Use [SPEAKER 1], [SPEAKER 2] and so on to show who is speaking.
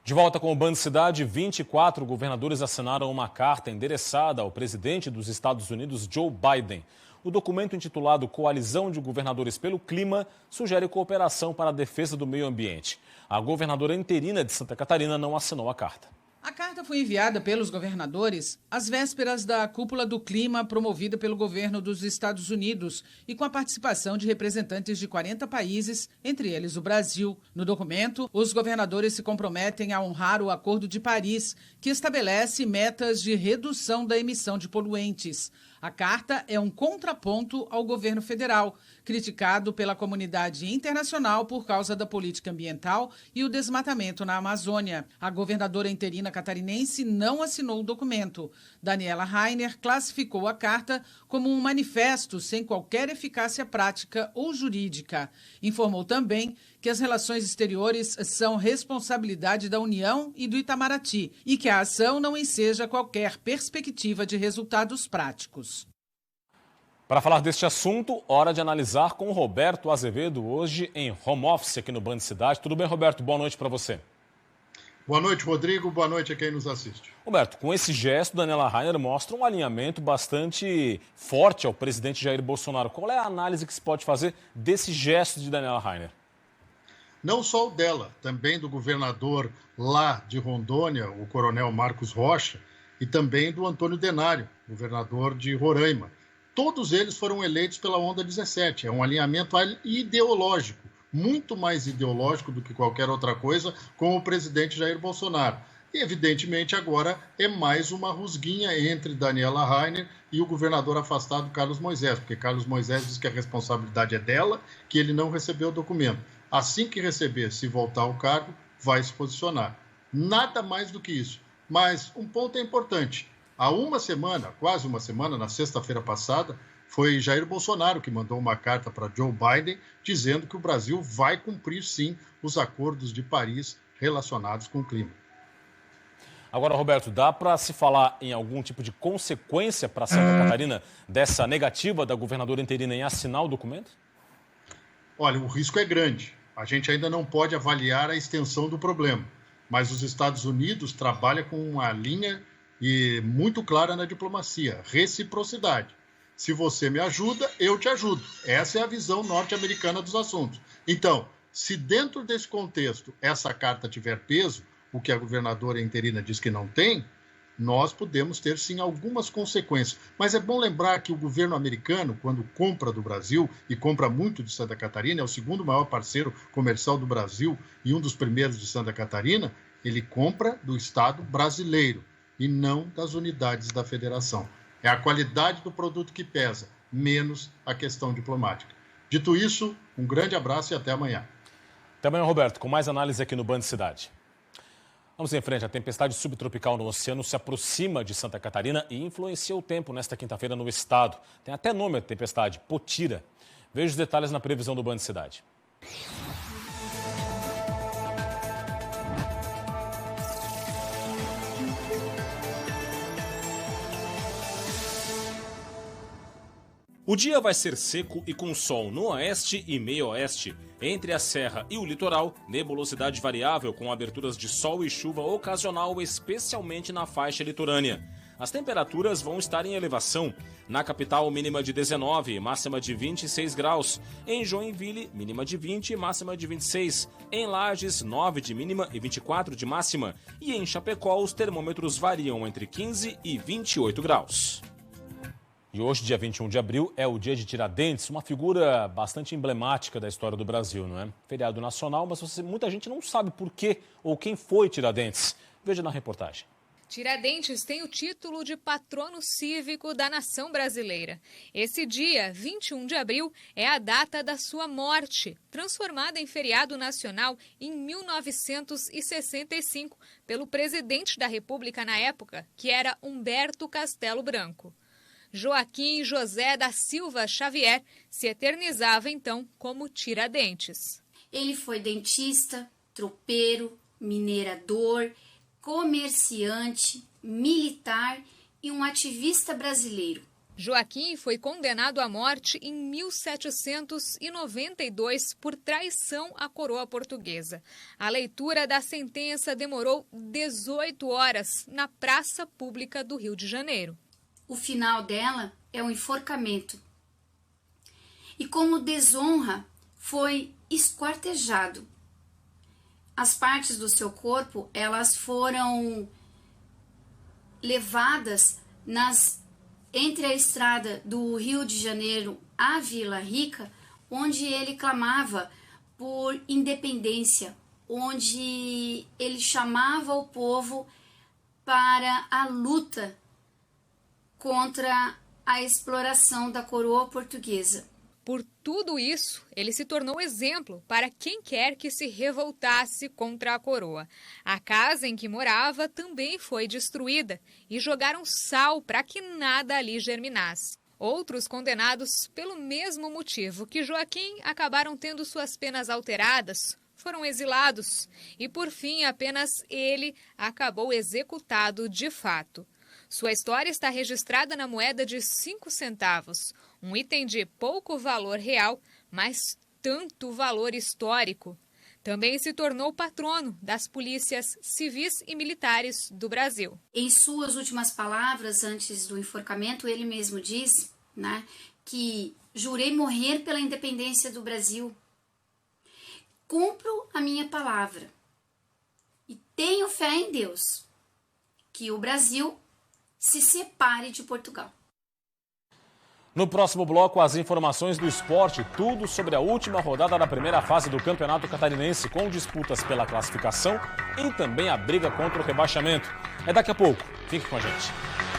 [SPEAKER 1] De volta com o Band Cidade, 24 governadores assinaram uma carta endereçada ao presidente dos Estados Unidos, Joe Biden. O documento, intitulado Coalizão de Governadores pelo Clima, sugere cooperação para a defesa do meio ambiente. A governadora interina de Santa Catarina não assinou a carta.
[SPEAKER 2] A carta foi enviada pelos governadores às vésperas da Cúpula do Clima promovida pelo governo dos Estados Unidos e com a participação de representantes de 40 países, entre eles o Brasil. No documento, os governadores se comprometem a honrar o Acordo de Paris, que estabelece metas de redução da emissão de poluentes. A carta é um contraponto ao governo federal, criticado pela comunidade internacional por causa da política ambiental e o desmatamento na Amazônia. A governadora interina catarinense não assinou o documento. Daniela Rainer classificou a carta como um manifesto sem qualquer eficácia prática ou jurídica. Informou também que as relações exteriores são responsabilidade da União e do Itamaraty e que a ação não enseja qualquer perspectiva de resultados práticos.
[SPEAKER 1] Para falar deste assunto, hora de analisar com o Roberto Azevedo, hoje em home office aqui no Band Cidade. Tudo bem, Roberto? Boa noite para você.
[SPEAKER 3] Boa noite, Rodrigo. Boa noite a quem nos assiste.
[SPEAKER 1] Roberto, com esse gesto, Daniela Rainer mostra um alinhamento bastante forte ao presidente Jair Bolsonaro. Qual é a análise que se pode fazer desse gesto de Daniela Rainer?
[SPEAKER 3] Não só o dela, também do governador lá de Rondônia, o coronel Marcos Rocha, e também do Antônio Denário, governador de Roraima. Todos eles foram eleitos pela Onda 17. É um alinhamento ideológico, muito mais ideológico do que qualquer outra coisa, com o presidente Jair Bolsonaro. E, evidentemente, agora é mais uma rusguinha entre Daniela Rainer e o governador afastado Carlos Moisés, porque Carlos Moisés diz que a responsabilidade é dela, que ele não recebeu o documento. Assim que receber, se voltar ao cargo, vai se posicionar. Nada mais do que isso. Mas um ponto é importante. Há uma semana, quase uma semana, na sexta-feira passada, foi Jair Bolsonaro que mandou uma carta para Joe Biden dizendo que o Brasil vai cumprir, sim, os acordos de Paris relacionados com o clima.
[SPEAKER 1] Agora, Roberto, dá para se falar em algum tipo de consequência para Santa Catarina dessa negativa da governadora interina em assinar o documento?
[SPEAKER 3] Olha, o risco é grande. A gente ainda não pode avaliar a extensão do problema, mas os Estados Unidos trabalham com uma linha muito clara na diplomacia, reciprocidade. Se você me ajuda, eu te ajudo. Essa é a visão norte-americana dos assuntos. Então, se dentro desse contexto essa carta tiver peso, o que a governadora interina diz que não tem, nós podemos ter, sim, algumas consequências. Mas é bom lembrar que o governo americano, quando compra do Brasil, e compra muito de Santa Catarina, é o segundo maior parceiro comercial do Brasil e um dos primeiros de Santa Catarina, ele compra do Estado brasileiro e não das unidades da federação. É a qualidade do produto que pesa, menos a questão diplomática. Dito isso, um grande abraço e até amanhã.
[SPEAKER 1] Até amanhã, Roberto, com mais análise aqui no Band Cidade. Vamos em frente. A tempestade subtropical no oceano se aproxima de Santa Catarina e influencia o tempo nesta quinta-feira no estado. Tem até nome a tempestade, Potira. Veja os detalhes na previsão do Band Cidade. O dia vai ser seco e com sol no oeste e meio-oeste. Entre a serra e o litoral, nebulosidade variável com aberturas de sol e chuva ocasional, especialmente na faixa litorânea. As temperaturas vão estar em elevação. Na capital, mínima de 19, máxima de 26 graus. Em Joinville, mínima de 20 e máxima de 26. Em Lages, 9 de mínima e 24 de máxima. E em Chapecó, os termômetros variam entre 15 e 28 graus. E hoje, dia 21 de abril, é o dia de Tiradentes, uma figura bastante emblemática da história do Brasil, não é? Feriado nacional, mas muita gente não sabe por quê ou quem foi Tiradentes. Veja na reportagem.
[SPEAKER 4] Tiradentes tem o título de patrono cívico da nação brasileira. Esse dia, 21 de abril, é a data da sua morte, transformada em feriado nacional em 1965 pelo presidente da República na época, que era Humberto Castelo Branco. Joaquim José da Silva Xavier se eternizava então como Tiradentes.
[SPEAKER 5] Ele foi dentista, tropeiro, minerador, comerciante, militar e um ativista brasileiro.
[SPEAKER 4] Joaquim foi condenado à morte em 1792 por traição à coroa portuguesa. A leitura da sentença demorou 18 horas na praça pública do Rio de Janeiro.
[SPEAKER 5] O final dela é um enforcamento. E como desonra, foi esquartejado. As partes do seu corpo, elas foram levadas entre a estrada do Rio de Janeiro à Vila Rica, onde ele clamava por independência, onde ele chamava o povo para a luta contra a exploração da coroa portuguesa.
[SPEAKER 4] Por tudo isso, ele se tornou exemplo para quem quer que se revoltasse contra a coroa. A casa em que morava também foi destruída e jogaram sal para que nada ali germinasse. Outros condenados pelo mesmo motivo que Joaquim acabaram tendo suas penas alteradas, foram exilados e, por fim, apenas ele acabou executado de fato. Sua história está registrada na moeda de 5 centavos, um item de pouco valor real, mas tanto valor histórico. Também se tornou patrono das polícias civis e militares do Brasil.
[SPEAKER 5] Em suas últimas palavras, antes do enforcamento, ele mesmo diz, que jurei morrer pela independência do Brasil. Cumpro a minha palavra e tenho fé em Deus, que o Brasil se separe de Portugal.
[SPEAKER 1] No próximo bloco, as informações do esporte, tudo sobre a última rodada da primeira fase do Campeonato Catarinense, com disputas pela classificação e também a briga contra o rebaixamento. É daqui a pouco. Fique com a gente.